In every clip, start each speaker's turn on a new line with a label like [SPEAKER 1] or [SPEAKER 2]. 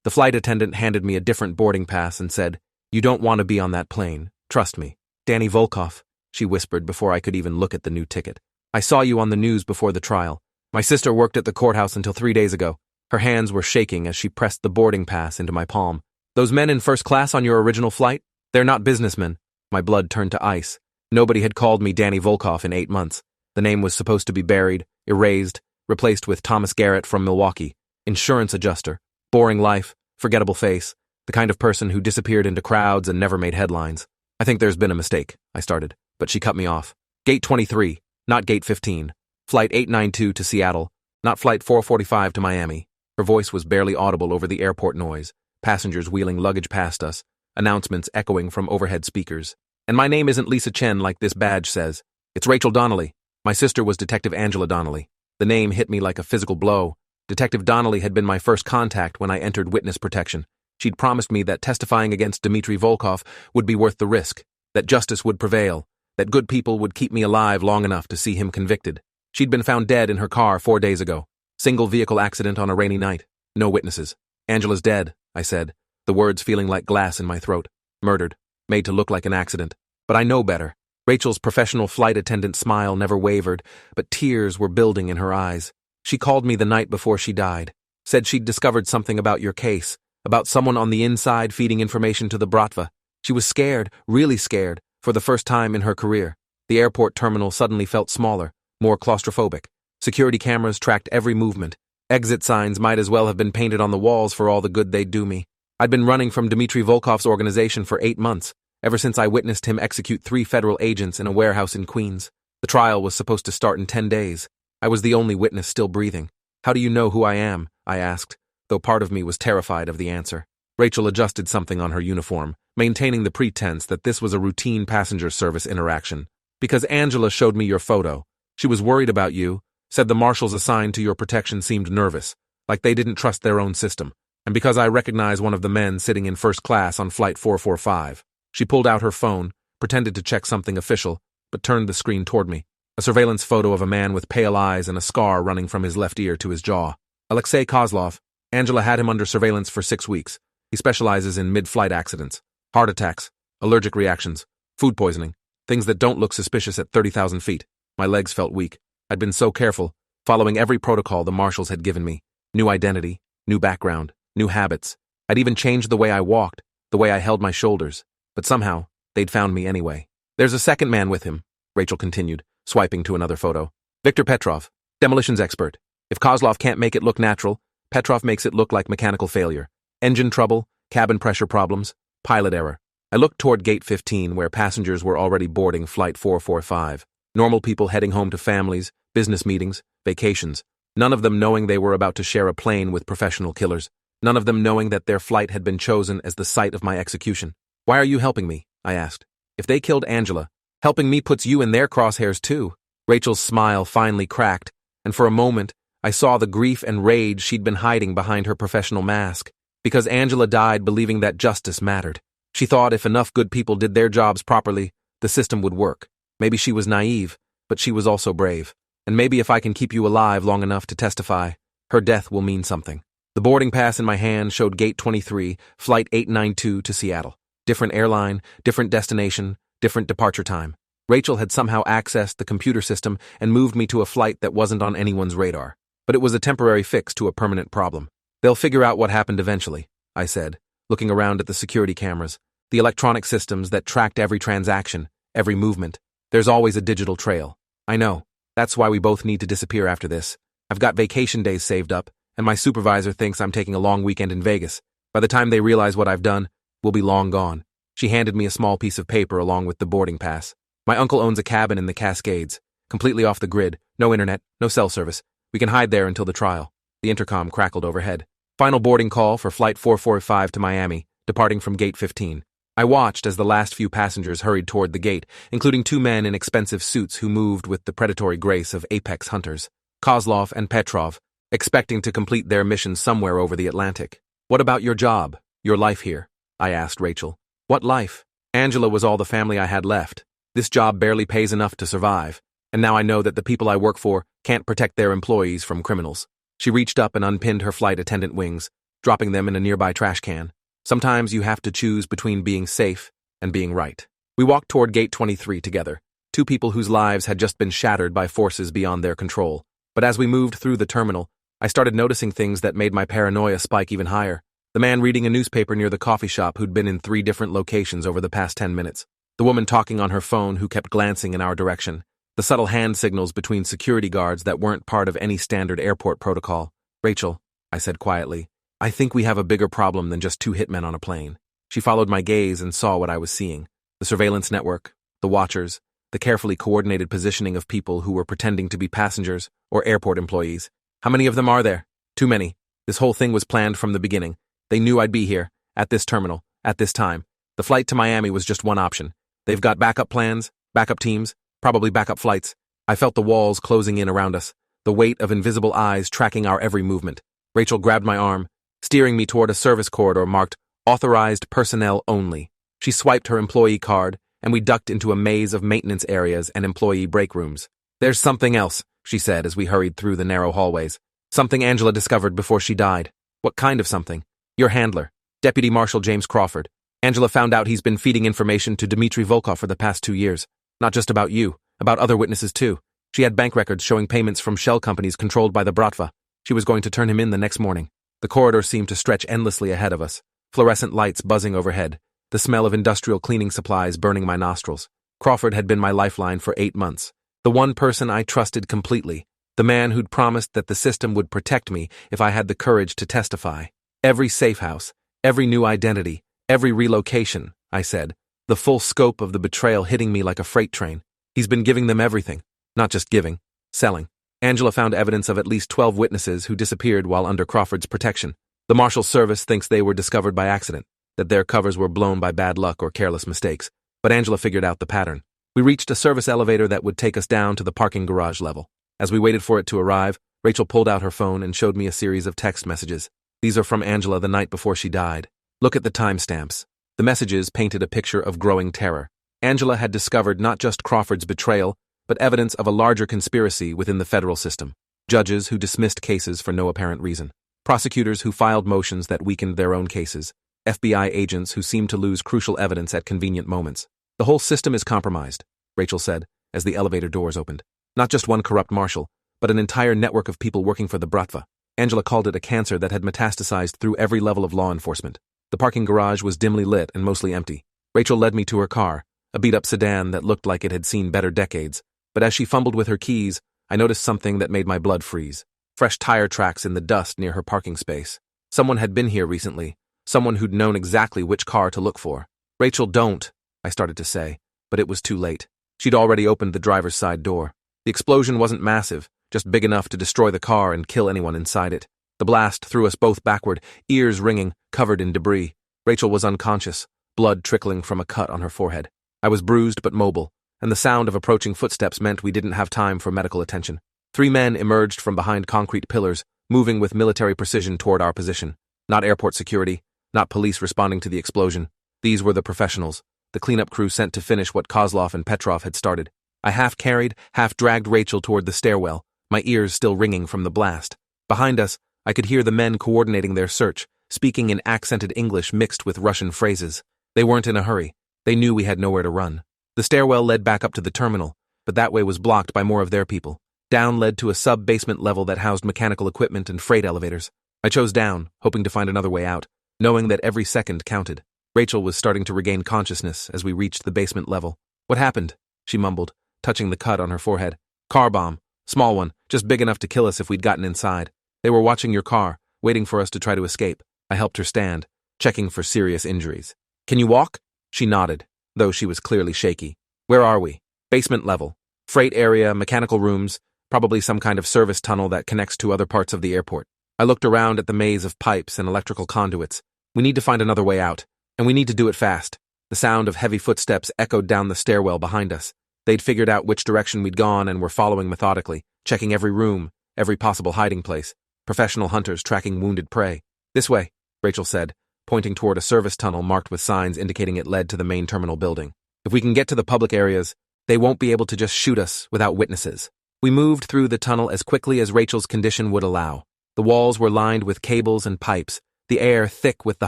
[SPEAKER 1] The flight attendant handed me a different boarding pass and said, "You don't want to be on that plane. Trust me." "Danny Volkov," she whispered before I could even look at the new ticket. "I saw you on the news before the trial. My sister worked at the courthouse until 3 days ago." Her hands were shaking as she pressed the boarding pass into my palm. "Those men in first class on your original flight? They're not businessmen." My blood turned to ice. Nobody had called me Danny Volkov in 8 months. The name was supposed to be buried, erased, replaced with Thomas Garrett from Milwaukee. Insurance adjuster. Boring life, forgettable face, the kind of person who disappeared into crowds and never made headlines. "I think there's been a mistake," I started, but she cut me off. "Gate 23, not Gate 15. Flight 892 to Seattle, not Flight 445 to Miami." Her voice was barely audible over the airport noise, passengers wheeling luggage past us, announcements echoing from overhead speakers. "And my name isn't Lisa Chen like this badge says. It's Rachel Donnelly. My sister was Detective Angela Donnelly." The name hit me like a physical blow. Detective Donnelly had been my first contact when I entered witness protection. She'd promised me that testifying against Dmitry Volkov would be worth the risk, that justice would prevail, that good people would keep me alive long enough to see him convicted. She'd been found dead in her car 4 days ago. Single vehicle accident on a rainy night. No witnesses. "Angela's dead," I said, the words feeling like glass in my throat. "Murdered. Made to look like an accident. But I know better." Rachel's professional flight attendant smile never wavered, but tears were building in her eyes. "She called me the night before she died. Said she'd discovered something about your case, about someone on the inside feeding information to the Bratva. She was scared, really scared, for the first time in her career. The airport terminal suddenly felt smaller, more claustrophobic. Security cameras tracked every movement. Exit signs might as well have been painted on the walls for all the good they'd do me. I'd been running from Dmitry Volkov's organization for 8 months, ever since I witnessed him execute 3 federal agents in a warehouse in Queens. The trial was supposed to start in 10 days. I was the only witness still breathing. "How do you know who I am?" I asked, though part of me was terrified of the answer. Rachel adjusted something on her uniform, maintaining the pretense that this was a routine passenger service interaction. "Because Angela showed me your photo. She was worried about you, said the marshals assigned to your protection seemed nervous, like they didn't trust their own system. And because I recognize one of the men sitting in first class on Flight 445. She pulled out her phone, pretended to check something official, but turned the screen toward me. A surveillance photo of a man with pale eyes and a scar running from his left ear to his jaw. "Alexei Kozlov. Angela had him under surveillance for 6 weeks. He specializes in mid-flight accidents, heart attacks, allergic reactions, food poisoning, things that don't look suspicious at 30,000 feet. My legs felt weak. I'd been so careful, following every protocol the marshals had given me. New identity, new background, new habits. I'd even changed the way I walked, the way I held my shoulders. But somehow, they'd found me anyway. There's a second man with him," Rachel continued, swiping to another photo. "Viktor Petrov, demolitions expert. If Kozlov can't make it look natural, Petrov makes it look like mechanical failure. Engine trouble, cabin pressure problems, pilot error." I looked toward Gate 15 where passengers were already boarding Flight 445. Normal people heading home to families, business meetings, vacations. None of them knowing they were about to share a plane with professional killers. None of them knowing that their flight had been chosen as the site of my execution. "Why are you helping me?" I asked. "If they killed Angela, helping me puts you in their crosshairs too." Rachel's smile finally cracked, and for a moment, I saw the grief and rage she'd been hiding behind her professional mask. Because Angela died believing that justice mattered. She thought if enough good people did their jobs properly, the system would work. Maybe she was naive, but she was also brave. And maybe if I can keep you alive long enough to testify, her death will mean something. The boarding pass in my hand showed Gate 23, Flight 892 to Seattle. Different airline, different destination, different departure time. Rachel had somehow accessed the computer system and moved me to a flight that wasn't on anyone's radar. But it was a temporary fix to a permanent problem. "They'll figure out what happened eventually," I said, looking around at the security cameras, the electronic systems that tracked every transaction, every movement. There's always a digital trail. "I know. That's why we both need to disappear after this. I've got vacation days saved up, and my supervisor thinks I'm taking a long weekend in Vegas. By the time they realize what I've done, we'll be long gone." She handed me a small piece of paper along with the boarding pass. "My uncle owns a cabin in the Cascades, completely off the grid, no internet, no cell service. We can hide there until the trial." The intercom crackled overhead. "Final boarding call for Flight 445 to Miami, departing from Gate 15. I watched as the last few passengers hurried toward the gate, including 2 men in expensive suits who moved with the predatory grace of apex hunters, Kozlov and Petrov, expecting to complete their mission somewhere over the Atlantic. "What about your job, your life here?" I asked Rachel. "What life? Angela was all the family I had left. This job barely pays enough to survive, and now I know that the people I work for can't protect their employees from criminals." She reached up and unpinned her flight attendant wings, dropping them in a nearby trash can. Sometimes you have to choose between being safe and being right. We walked toward Gate 23 together, two people whose lives had just been shattered by forces beyond their control. But as we moved through the terminal, I started noticing things that made my paranoia spike even higher. The man reading a newspaper near the coffee shop who'd been in 3 different locations over the past 10 minutes. The woman talking on her phone who kept glancing in our direction. The subtle hand signals between security guards that weren't part of any standard airport protocol. Rachel, I said quietly, I think we have a bigger problem than just 2 hitmen on a plane. She followed my gaze and saw what I was seeing. The surveillance network, the watchers, the carefully coordinated positioning of people who were pretending to be passengers or airport employees. How many of them are there? Too many. This whole thing was planned from the beginning. They knew I'd be here, at this terminal, at this time. The flight to Miami was just one option. They've got backup plans, backup teams, probably backup flights. I felt the walls closing in around us, the weight of invisible eyes tracking our every movement. Rachel grabbed my arm, steering me toward a service corridor marked Authorized Personnel Only. She swiped her employee card, and we ducked into a maze of maintenance areas and employee break rooms. There's something else, she said as we hurried through the narrow hallways. Something Angela discovered before she died. What kind of something? Your handler, Deputy Marshal James Crawford. Angela found out he's been feeding information to Dmitry Volkov for the past 2 years. Not just about you, about other witnesses too. She had bank records showing payments from shell companies controlled by the Bratva. She was going to turn him in the next morning. The corridor seemed to stretch endlessly ahead of us, fluorescent lights buzzing overhead, the smell of industrial cleaning supplies burning my nostrils. Crawford had been my lifeline for 8 months. The one person I trusted completely. The man who'd promised that the system would protect me if I had the courage to testify. Every safe house, every new identity, every relocation, I said, the full scope of the betrayal hitting me like a freight train. He's been giving them everything. Not just giving, selling. Angela found evidence of at least 12 witnesses who disappeared while under Crawford's protection. The Marshal's Service thinks they were discovered by accident, that their covers were blown by bad luck or careless mistakes. But Angela figured out the pattern. We reached a service elevator that would take us down to the parking garage level. As we waited for it to arrive, Rachel pulled out her phone and showed me a series of text messages. These are from Angela the night before she died. Look at the timestamps. The messages painted a picture of growing terror. Angela had discovered not just Crawford's betrayal, but evidence of a larger conspiracy within the federal system. Judges who dismissed cases for no apparent reason. Prosecutors who filed motions that weakened their own cases. FBI agents who seemed to lose crucial evidence at convenient moments. The whole system is compromised, Rachel said, as the elevator doors opened. Not just one corrupt marshal, but an entire network of people working for the Bratva. Angela called it a cancer that had metastasized through every level of law enforcement. The parking garage was dimly lit and mostly empty. Rachel led me to her car, a beat-up sedan that looked like it had seen better decades. But as she fumbled with her keys, I noticed something that made my blood freeze. Fresh tire tracks in the dust near her parking space. Someone had been here recently. Someone who'd known exactly which car to look for. Rachel, don't, I started to say, but it was too late. She'd already opened the driver's side door. The explosion wasn't massive, just big enough to destroy the car and kill anyone inside it. The blast threw us both backward, ears ringing, covered in debris. Rachel was unconscious, blood trickling from a cut on her forehead. I was bruised but mobile, and the sound of approaching footsteps meant we didn't have time for medical attention. 3 men emerged from behind concrete pillars, moving with military precision toward our position. Not airport security, not police responding to the explosion. These were the professionals, the cleanup crew sent to finish what Kozlov and Petrov had started. I half-carried, half-dragged Rachel toward the stairwell, my ears still ringing from the blast. Behind us, I could hear the men coordinating their search, speaking in accented English mixed with Russian phrases. They weren't in a hurry. They knew we had nowhere to run. The stairwell led back up to the terminal, but that way was blocked by more of their people. Down led to a sub-basement level that housed mechanical equipment and freight elevators. I chose down, hoping to find another way out, knowing that every second counted. Rachel was starting to regain consciousness as we reached the basement level. What happened? She mumbled, touching the cut on her forehead. Car bomb. Small one, just big enough to kill us if we'd gotten inside. They were watching your car, waiting for us to try to escape. I helped her stand, checking for serious injuries. Can you walk? She nodded, though she was clearly shaky. Where are we? Basement level. Freight area, mechanical rooms, probably some kind of service tunnel that connects to other parts of the airport. I looked around at the maze of pipes and electrical conduits. We need to find another way out, and we need to do it fast. The sound of heavy footsteps echoed down the stairwell behind us. They'd figured out which direction we'd gone and were following methodically, checking every room, every possible hiding place. Professional hunters tracking wounded prey. This way, Rachel said, pointing toward a service tunnel marked with signs indicating it led to the main terminal building. If we can get to the public areas, they won't be able to just shoot us without witnesses. We moved through the tunnel as quickly as Rachel's condition would allow. The walls were lined with cables and pipes, the air thick with the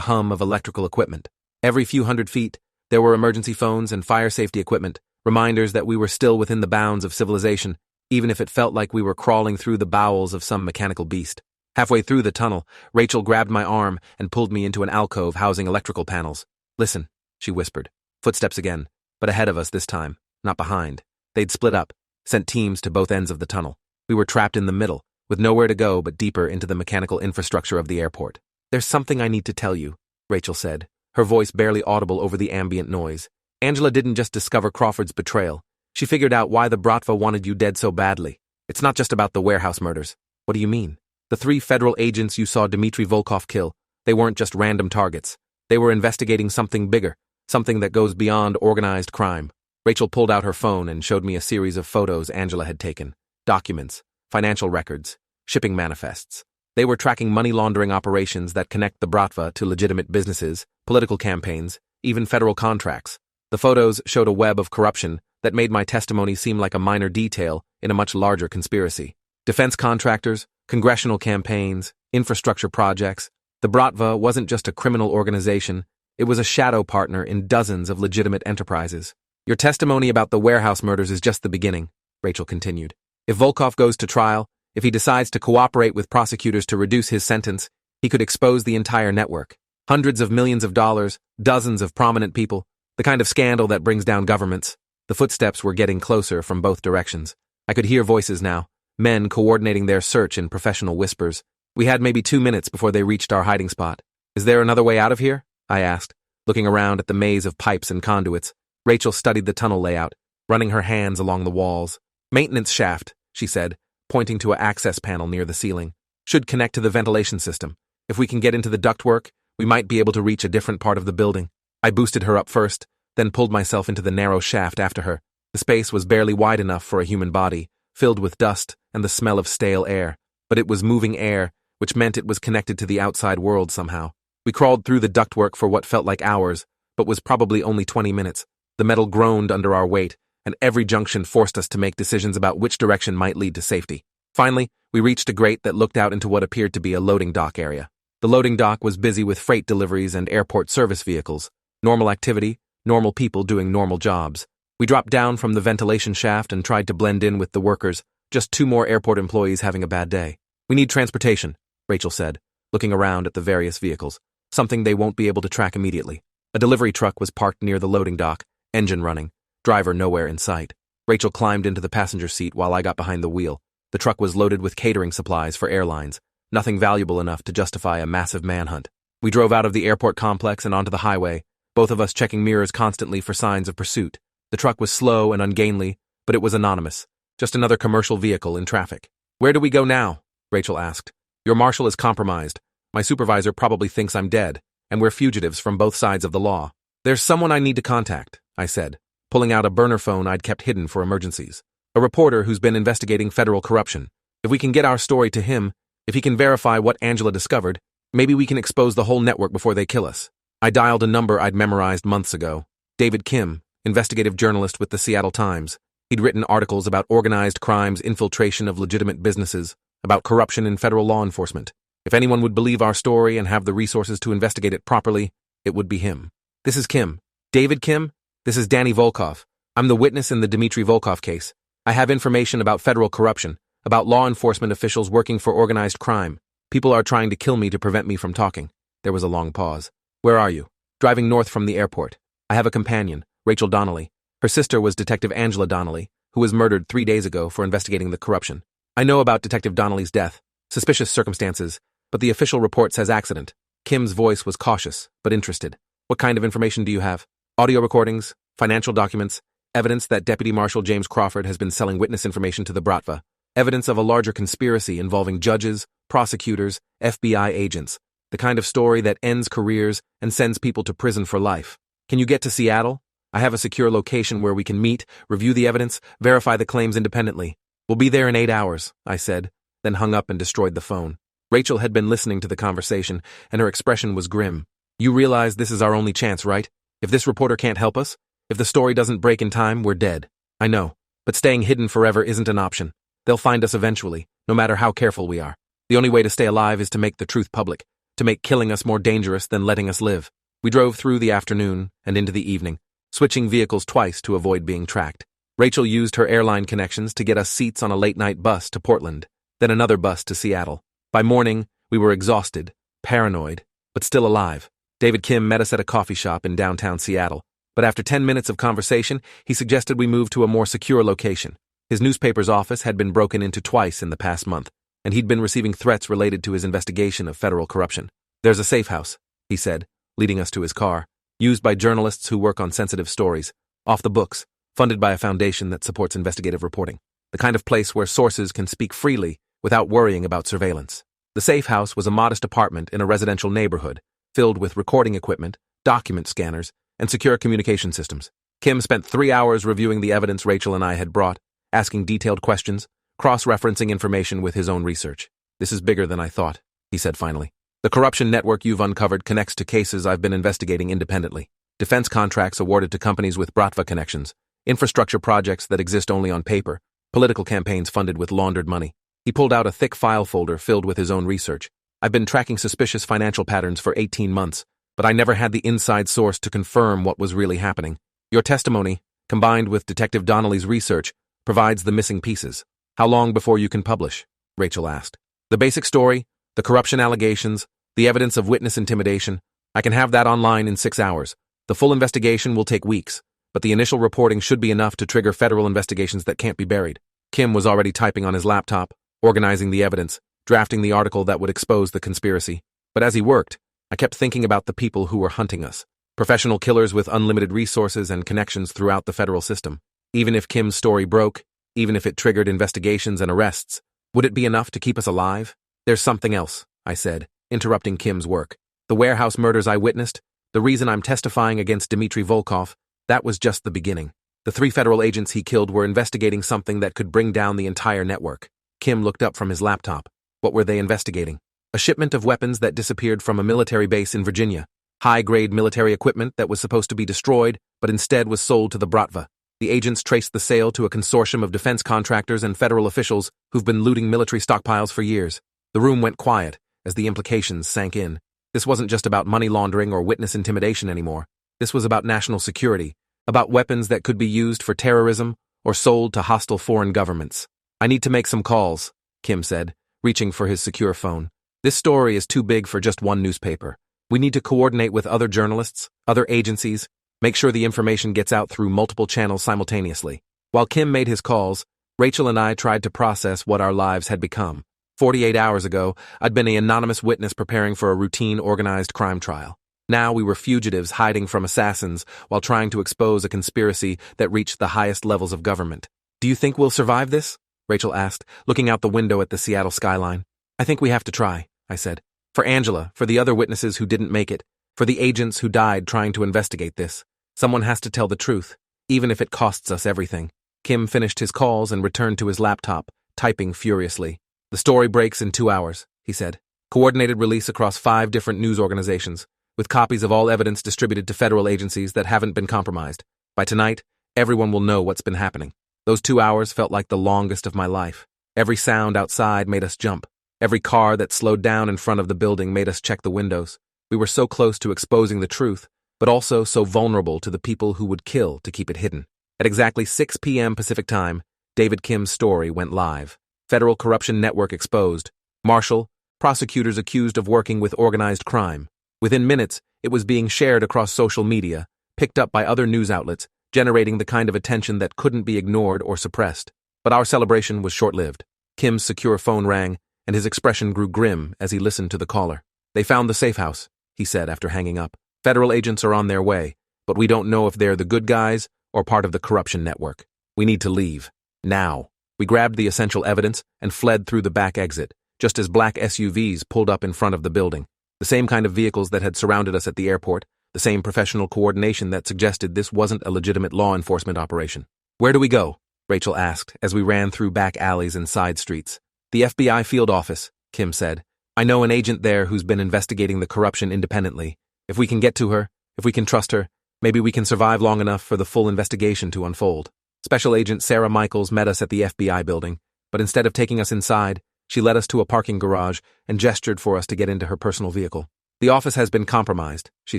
[SPEAKER 1] hum of electrical equipment. Every few hundred feet, there were emergency phones and fire safety equipment, reminders that we were still within the bounds of civilization, even if it felt like we were crawling through the bowels of some mechanical beast. Halfway through the tunnel, Rachel grabbed my arm and pulled me into an alcove housing electrical panels. "Listen," she whispered. Footsteps again, but ahead of us this time, not behind. They'd split up, sent teams to both ends of the tunnel. We were trapped in the middle, with nowhere to go but deeper into the mechanical infrastructure of the airport. "There's something I need to tell you," Rachel said, her voice barely audible over the ambient noise. "Angela didn't just discover Crawford's betrayal. She figured out why the Bratva wanted you dead so badly. It's not just about the warehouse murders." "What do you mean?" "The 3 federal agents you saw Dmitry Volkov kill, they weren't just random targets. They were investigating something bigger, something that goes beyond organized crime." Rachel pulled out her phone and showed me a series of photos Angela had taken. Documents, financial records, shipping manifests. They were tracking money laundering operations that connect the Bratva to legitimate businesses, political campaigns, even federal contracts. The photos showed a web of corruption that made my testimony seem like a minor detail in a much larger conspiracy. Defense contractors, congressional campaigns, infrastructure projects. The Bratva wasn't just a criminal organization, it was a shadow partner in dozens of legitimate enterprises. "Your testimony about the warehouse murders is just the beginning," Rachel continued. "If Volkov goes to trial, if he decides to cooperate with prosecutors to reduce his sentence, he could expose the entire network. Hundreds of millions of dollars, dozens of prominent people, the kind of scandal that brings down governments." The footsteps were getting closer from both directions. I could hear voices now, men coordinating their search in professional whispers. We had maybe 2 minutes before they reached our hiding spot. "Is there another way out of here?" I asked, looking around at the maze of pipes and conduits. Rachel studied the tunnel layout, running her hands along the walls. "Maintenance shaft," she said, pointing to an access panel near the ceiling. "Should connect to the ventilation system. If we can get into the ductwork, we might be able to reach a different part of the building." I boosted her up first, then pulled myself into the narrow shaft after her. The space was barely wide enough for a human body, filled with dust and the smell of stale air, but it was moving air, which meant it was connected to the outside world somehow. We crawled through the ductwork for what felt like hours, but was probably only 20 minutes. The metal groaned under our weight, and every junction forced us to make decisions about which direction might lead to safety. Finally, we reached a grate that looked out into what appeared to be a loading dock area. The loading dock was busy with freight deliveries and airport service vehicles. Normal activity, normal people doing normal jobs. We dropped down from the ventilation shaft and tried to blend in with the workers, just 2 more airport employees having a bad day. "We need transportation," Rachel said, looking around at the various vehicles. "Something they won't be able to track immediately." A delivery truck was parked near the loading dock, engine running, driver nowhere in sight. Rachel climbed into the passenger seat while I got behind the wheel. The truck was loaded with catering supplies for airlines, nothing valuable enough to justify a massive manhunt. We drove out of the airport complex and onto the highway, both of us checking mirrors constantly for signs of pursuit. The truck was slow and ungainly, but it was anonymous, just another commercial vehicle in traffic. "Where do we go now?" Rachel asked. "Your marshal is compromised. My supervisor probably thinks I'm dead, and we're fugitives from both sides of the law." "There's someone I need to contact," I said, pulling out a burner phone I'd kept hidden for emergencies. "A reporter who's been investigating federal corruption. If we can get our story to him, if he can verify what Angela discovered, maybe we can expose the whole network before they kill us." I dialed a number I'd memorized months ago. David Kim, investigative journalist with the Seattle Times. He'd written articles about organized crime's infiltration of legitimate businesses, about corruption in federal law enforcement. If anyone would believe our story and have the resources to investigate it properly, it would be him. "This is Kim." "David Kim? This is Danny Volkov. I'm the witness in the Dmitry Volkov case. I have information about federal corruption, about law enforcement officials working for organized crime. People are trying to kill me to prevent me from talking." There was a long pause. "Where are you?" "Driving north from the airport. I have a companion, Rachel Donnelly. Her sister was Detective Angela Donnelly, who was murdered 3 days ago for investigating the corruption. I know about Detective Donnelly's death, suspicious circumstances, but the official report says accident." Kim's voice was cautious, but interested. "What kind of information do you have?" "Audio recordings, financial documents, evidence that Deputy Marshal James Crawford has been selling witness information to the Bratva, evidence of a larger conspiracy involving judges, prosecutors, FBI agents, the kind of story that ends careers and sends people to prison for life. Can you get to Seattle? I have a secure location where we can meet, review the evidence, verify the claims independently." "We'll be there in 8 hours," I said, then hung up and destroyed the phone. Rachel had been listening to the conversation, and her expression was grim. "You realize this is our only chance, right? If this reporter can't help us, if the story doesn't break in time, we're dead." "I know, but staying hidden forever isn't an option. They'll find us eventually, no matter how careful we are. The only way to stay alive is to make the truth public, to make killing us more dangerous than letting us live. We drove through the afternoon and into the evening, switching vehicles twice to avoid being tracked. Rachel used her airline connections to get us seats on a late-night bus to Portland, then another bus to Seattle. By morning, we were exhausted, paranoid, but still alive. David Kim met us at a coffee shop in downtown Seattle, but after 10 minutes of conversation, he suggested we move to a more secure location. His newspaper's office had been broken into twice in the past month, and he'd been receiving threats related to his investigation of federal corruption. "There's a safe house," he said, leading us to his car, used by journalists who work on sensitive stories, off the books, funded by a foundation that supports investigative reporting. The kind of place where sources can speak freely without worrying about surveillance. The safe house was a modest apartment in a residential neighborhood, filled with recording equipment, document scanners, and secure communication systems. Kim spent 3 hours reviewing the evidence Rachel and I had brought, asking detailed questions, cross-referencing information with his own research. "This is bigger than I thought," he said finally. "The corruption network you've uncovered connects to cases I've been investigating independently. Defense contracts awarded to companies with Bratva connections, infrastructure projects that exist only on paper, political campaigns funded with laundered money." He pulled out a thick file folder filled with his own research. "I've been tracking suspicious financial patterns for 18 months, but I never had the inside source to confirm what was really happening. Your testimony, combined with Detective Donnelly's research, provides the missing pieces. How long before you can publish?" Rachel asked. "The basic story, the corruption allegations, the evidence of witness intimidation. I can have that online in 6 hours. The full investigation will take weeks, but the initial reporting should be enough to trigger federal investigations that can't be buried." Kim was already typing on his laptop, organizing the evidence, drafting the article that would expose the conspiracy. But as he worked, I kept thinking about the people who were hunting us. Professional killers with unlimited resources and connections throughout the federal system. Even if Kim's story broke, even if it triggered investigations and arrests, would it be enough to keep us alive? "There's something else," I said, interrupting Kim's work. "The warehouse murders I witnessed, the reason I'm testifying against Dmitry Volkov, that was just the beginning. The 3 federal agents he killed were investigating something that could bring down the entire network." Kim looked up from his laptop. What were they investigating? "A shipment of weapons that disappeared from a military base in Virginia. High-grade military equipment that was supposed to be destroyed, but instead was sold to the Bratva. The agents traced the sale to a consortium of defense contractors and federal officials who've been looting military stockpiles for years." The room went quiet as the implications sank in. This wasn't just about money laundering or witness intimidation anymore. This was about national security, about weapons that could be used for terrorism or sold to hostile foreign governments. "I need to make some calls," Kim said, reaching for his secure phone. "This story is too big for just one newspaper. We need to coordinate with other journalists, other agencies, make sure the information gets out through multiple channels simultaneously." While Kim made his calls, Rachel and I tried to process what our lives had become. 48 hours ago, I'd been an anonymous witness preparing for a routine organized crime trial. Now we were fugitives hiding from assassins while trying to expose a conspiracy that reached the highest levels of government. "Do you think we'll survive this?" Rachel asked, looking out the window at the Seattle skyline. "I think we have to try," I said. "For Angela, for the other witnesses who didn't make it, for the agents who died trying to investigate this. Someone has to tell the truth, even if it costs us everything." Kim finished his calls and returned to his laptop, typing furiously. "The story breaks in 2 hours," he said. "Coordinated release across 5 different news organizations, with copies of all evidence distributed to federal agencies that haven't been compromised. By tonight, everyone will know what's been happening." Those 2 hours felt like the longest of my life. Every sound outside made us jump. Every car that slowed down in front of the building made us check the windows. We were so close to exposing the truth, but also so vulnerable to the people who would kill to keep it hidden. At exactly 6 p.m. Pacific time, David Kim's story went live. Federal corruption network exposed. Marshall, prosecutors accused of working with organized crime. Within minutes, it was being shared across social media, picked up by other news outlets, generating the kind of attention that couldn't be ignored or suppressed. But our celebration was short-lived. Kim's secure phone rang, and his expression grew grim as he listened to the caller. "They found the safe house," he said after hanging up. "Federal agents are on their way, but we don't know if they're the good guys or part of the corruption network. We need to leave. Now." We grabbed the essential evidence and fled through the back exit, just as black SUVs pulled up in front of the building. The same kind of vehicles that had surrounded us at the airport, the same professional coordination that suggested this wasn't a legitimate law enforcement operation. "Where do we go?" Rachel asked as we ran through back alleys and side streets. "The FBI field office," Kim said. "I know an agent there who's been investigating the corruption independently. If we can get to her, if we can trust her, maybe we can survive long enough for the full investigation to unfold." Special Agent Sarah Michaels met us at the FBI building, but instead of taking us inside, She led us to a parking garage and gestured for us to get into her personal vehicle. "The office has been compromised," she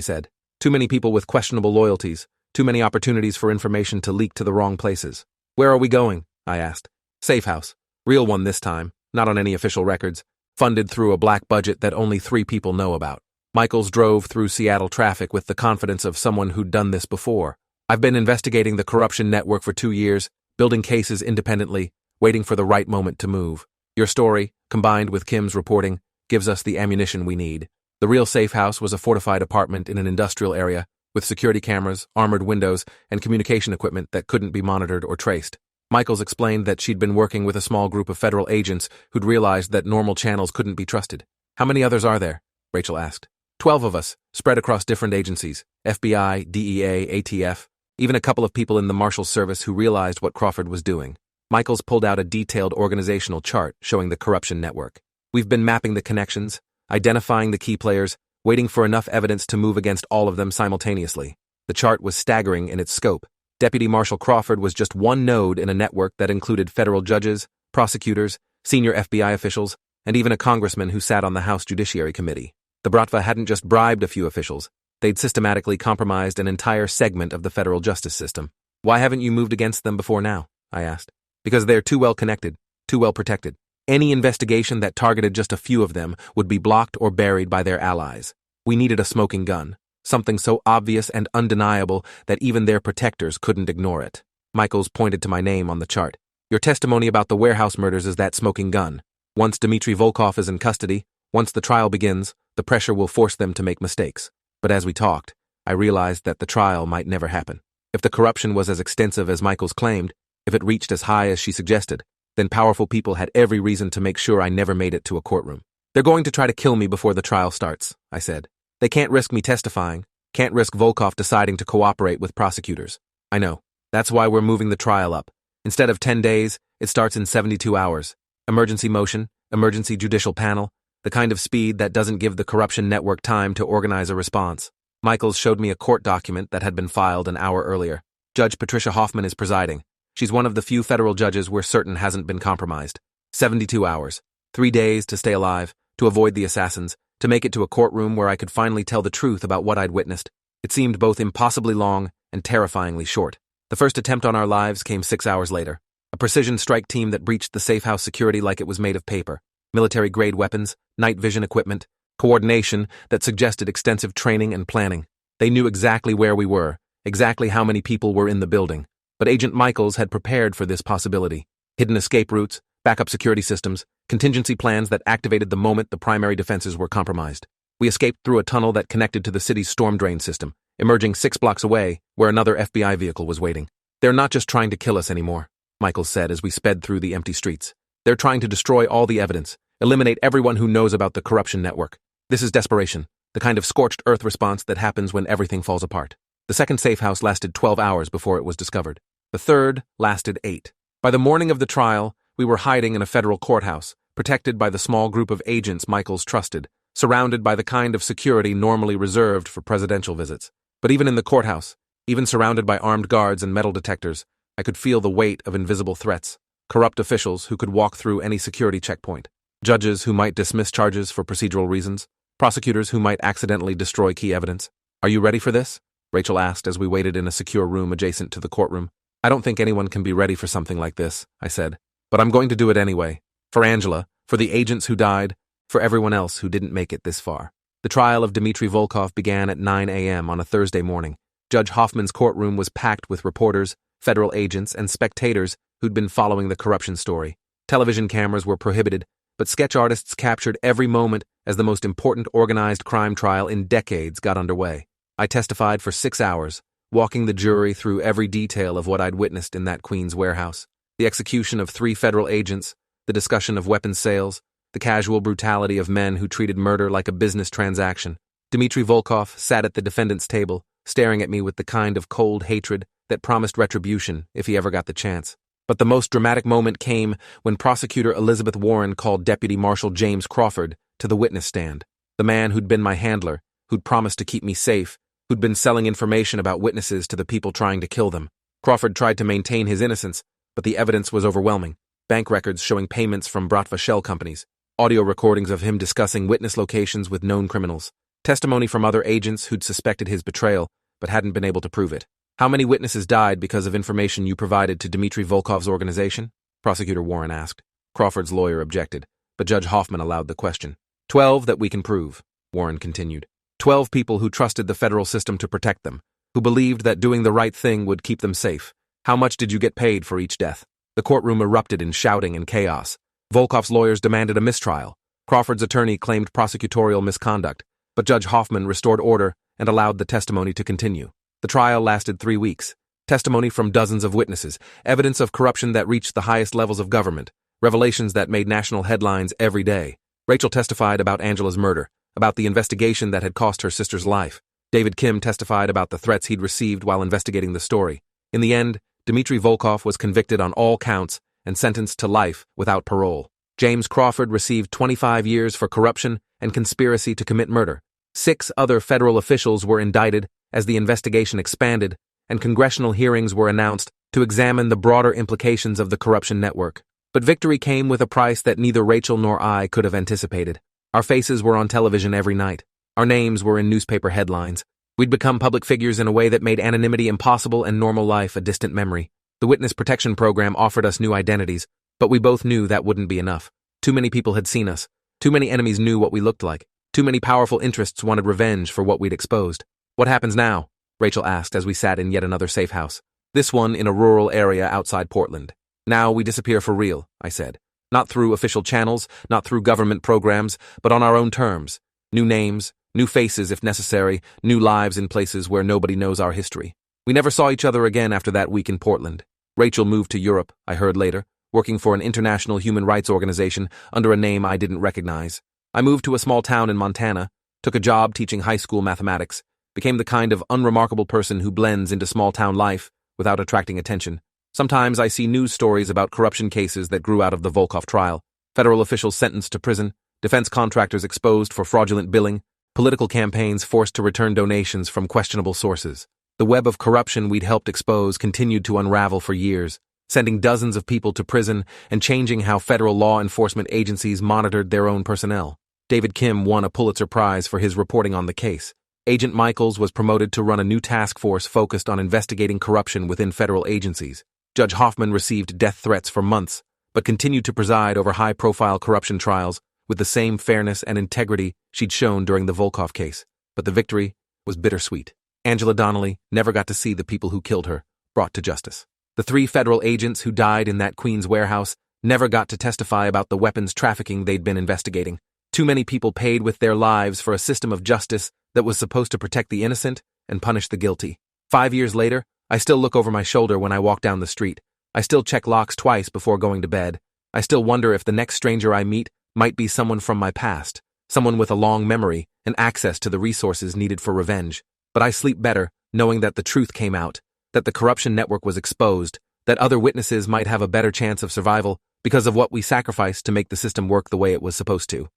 [SPEAKER 1] said. "Too many people with questionable loyalties, too many opportunities for information to leak to the wrong places." "Where are we going?" I asked. "Safe house. Real one this time, not on any official records, funded through a black budget that only 3 people know about." Michaels drove through Seattle traffic with the confidence of someone who'd done this before. "I've been investigating the corruption network for 2 years, building cases independently, waiting for the right moment to move. Your story, combined with Kim's reporting, gives us the ammunition we need." The real safe house was a fortified apartment in an industrial area, with security cameras, armored windows, and communication equipment that couldn't be monitored or traced. Michaels explained that she'd been working with a small group of federal agents who'd realized that normal channels couldn't be trusted. "How many others are there?" Rachel asked. 12 of us, spread across different agencies, FBI, DEA, ATF, even a couple of people in the Marshal Service who realized what Crawford was doing. Michaels pulled out a detailed organizational chart showing the corruption network. "We've been mapping the connections, identifying the key players, waiting for enough evidence to move against all of them simultaneously." The chart was staggering in its scope. Deputy Marshal Crawford was just one node in a network that included federal judges, prosecutors, senior FBI officials, and even a congressman who sat on the House Judiciary Committee. The Bratva hadn't just bribed a few officials, they'd systematically compromised an entire segment of the federal justice system. "Why haven't you moved against them before now?" I asked. "Because they're too well connected, too well protected. Any investigation that targeted just a few of them would be blocked or buried by their allies. We needed a smoking gun, something so obvious and undeniable that even their protectors couldn't ignore it." Michaels pointed to my name on the chart. "Your testimony about the warehouse murders is that smoking gun. Once Dmitry Volkov is in custody, once the trial begins, the pressure will force them to make mistakes." But as we talked, I realized that the trial might never happen. If the corruption was as extensive as Michaels claimed, if it reached as high as she suggested, then powerful people had every reason to make sure I never made it to a courtroom. "They're going to try to kill me before the trial starts," I said. "They can't risk me testifying, can't risk Volkov deciding to cooperate with prosecutors." "I know. That's why we're moving the trial up. Instead of 10 days, it starts in 72 hours. Emergency motion, emergency judicial panel, the kind of speed that doesn't give the corruption network time to organize a response." Michaels showed me a court document that had been filed an hour earlier. "Judge Patricia Hoffman is presiding. She's one of the few federal judges we're certain hasn't been compromised. 72 hours. 3 days to stay alive, to avoid the assassins, to make it to a courtroom where I could finally tell the truth about what I'd witnessed. It seemed both impossibly long and terrifyingly short. The first attempt on our lives came 6 hours later. A precision strike team that breached the safe house security like it was made of paper. Military-grade weapons, night vision equipment, coordination that suggested extensive training and planning. They knew exactly where we were, exactly how many people were in the building. But Agent Michaels had prepared for this possibility. Hidden escape routes, backup security systems, contingency plans that activated the moment the primary defenses were compromised. We escaped through a tunnel that connected to the city's storm drain system, emerging 6 blocks away where another FBI vehicle was waiting. "They're not just trying to kill us anymore," Michaels said as we sped through the empty streets. "They're trying to destroy all the evidence, eliminate everyone who knows about the corruption network. This is desperation, the kind of scorched earth response that happens when everything falls apart." The second safe house lasted 12 hours before it was discovered. The third lasted 8. By the morning of the trial, we were hiding in a federal courthouse, protected by the small group of agents Michaels trusted, surrounded by the kind of security normally reserved for presidential visits. But even in the courthouse, even surrounded by armed guards and metal detectors, I could feel the weight of invisible threats, corrupt officials who could walk through any security checkpoint, judges who might dismiss charges for procedural reasons, prosecutors who might accidentally destroy key evidence. "Are you ready for this?" Rachel asked as we waited in a secure room adjacent to the courtroom. "I don't think anyone can be ready for something like this," I said. "But I'm going to do it anyway. For Angela, for the agents who died, for everyone else who didn't make it this far." The trial of Dmitry Volkov began at 9 a.m. on a Thursday morning. Judge Hoffman's courtroom was packed with reporters, federal agents, and spectators who'd been following the corruption story. Television cameras were prohibited, but sketch artists captured every moment as the most important organized crime trial in decades got underway. I testified for 6 hours, walking the jury through every detail of what I'd witnessed in that Queens warehouse. The execution of 3 federal agents, the discussion of weapons sales, the casual brutality of men who treated murder like a business transaction. Dmitry Volkov sat at the defendant's table, staring at me with the kind of cold hatred that promised retribution if he ever got the chance. But the most dramatic moment came when Prosecutor Elizabeth Warren called Deputy Marshal James Crawford to the witness stand. The man who'd been my handler, who'd promised to keep me safe, who'd been selling information about witnesses to the people trying to kill them. Crawford tried to maintain his innocence, but the evidence was overwhelming. bank records showing payments from Bratva shell companies, audio recordings of him discussing witness locations with known criminals, testimony from other agents who'd suspected his betrayal but hadn't been able to prove it. How many witnesses died because of information you provided to Dmitry Volkov's organization? Prosecutor Warren asked. Crawford's lawyer objected, but Judge Hoffman allowed the question. 12 that we can prove, Warren continued. 12 people who trusted the federal system to protect them, who believed that doing the right thing would keep them safe. How much did you get paid for each death? The courtroom erupted in shouting and chaos. Volkov's lawyers demanded a mistrial. Crawford's attorney claimed prosecutorial misconduct, but Judge Hoffman restored order and allowed the testimony to continue. The trial lasted 3 weeks. Testimony from dozens of witnesses, evidence of corruption that reached the highest levels of government, revelations that made national headlines every day. Rachel testified about Angela's murder, about the investigation that had cost her sister's life. David Kim testified about the threats he'd received while investigating the story. In the end, Dmitry Volkov was convicted on all counts and sentenced to life without parole. James Crawford received 25 years for corruption and conspiracy to commit murder. 6 other federal officials were indicted as the investigation expanded, and congressional hearings were announced to examine the broader implications of the corruption network. But victory came with a price that neither Rachel nor I could have anticipated. Our faces were on television every night. Our names were in newspaper headlines. We'd become public figures in a way that made anonymity impossible and normal life a distant memory. The Witness Protection Program offered us new identities, but we both knew that wouldn't be enough. Too many people had seen us. Too many enemies knew what we looked like. Too many powerful interests wanted revenge for what we'd exposed. What happens now? Rachel asked as we sat in yet another safe house. This one in a rural area outside Portland. Now we disappear for real, I said. Not through official channels, not through government programs, but on our own terms. New names, new faces if necessary, new lives in places where nobody knows our history. We never saw each other again after that week in Portland. Rachel moved to Europe, I heard later, working for an international human rights organization under a name I didn't recognize. I moved to a small town in Montana, took a job teaching high school mathematics, became the kind of unremarkable person who blends into small-town life without attracting attention. Sometimes I see news stories about corruption cases that grew out of the Volkov trial, federal officials sentenced to prison, defense contractors exposed for fraudulent billing, political campaigns forced to return donations from questionable sources. The web of corruption we'd helped expose continued to unravel for years, sending dozens of people to prison and changing how federal law enforcement agencies monitored their own personnel. David Kim won a Pulitzer Prize for his reporting on the case. Agent Michaels was promoted to run a new task force focused on investigating corruption within federal agencies. Judge Hoffman received death threats for months, but continued to preside over high-profile corruption trials with the same fairness and integrity she'd shown during the Volkov case. But the victory was bittersweet. Angela Donnelly never got to see the people who killed her brought to justice. The 3 federal agents who died in that Queens warehouse never got to testify about the weapons trafficking they'd been investigating. Too many people paid with their lives for a system of justice that was supposed to protect the innocent and punish the guilty. 5 years later, I still look over my shoulder when I walk down the street. I still check locks twice before going to bed. I still wonder if the next stranger I meet might be someone from my past, someone with a long memory and access to the resources needed for revenge. But I sleep better knowing that the truth came out, that the corruption network was exposed, that other witnesses might have a better chance of survival because of what we sacrificed to make the system work the way it was supposed to.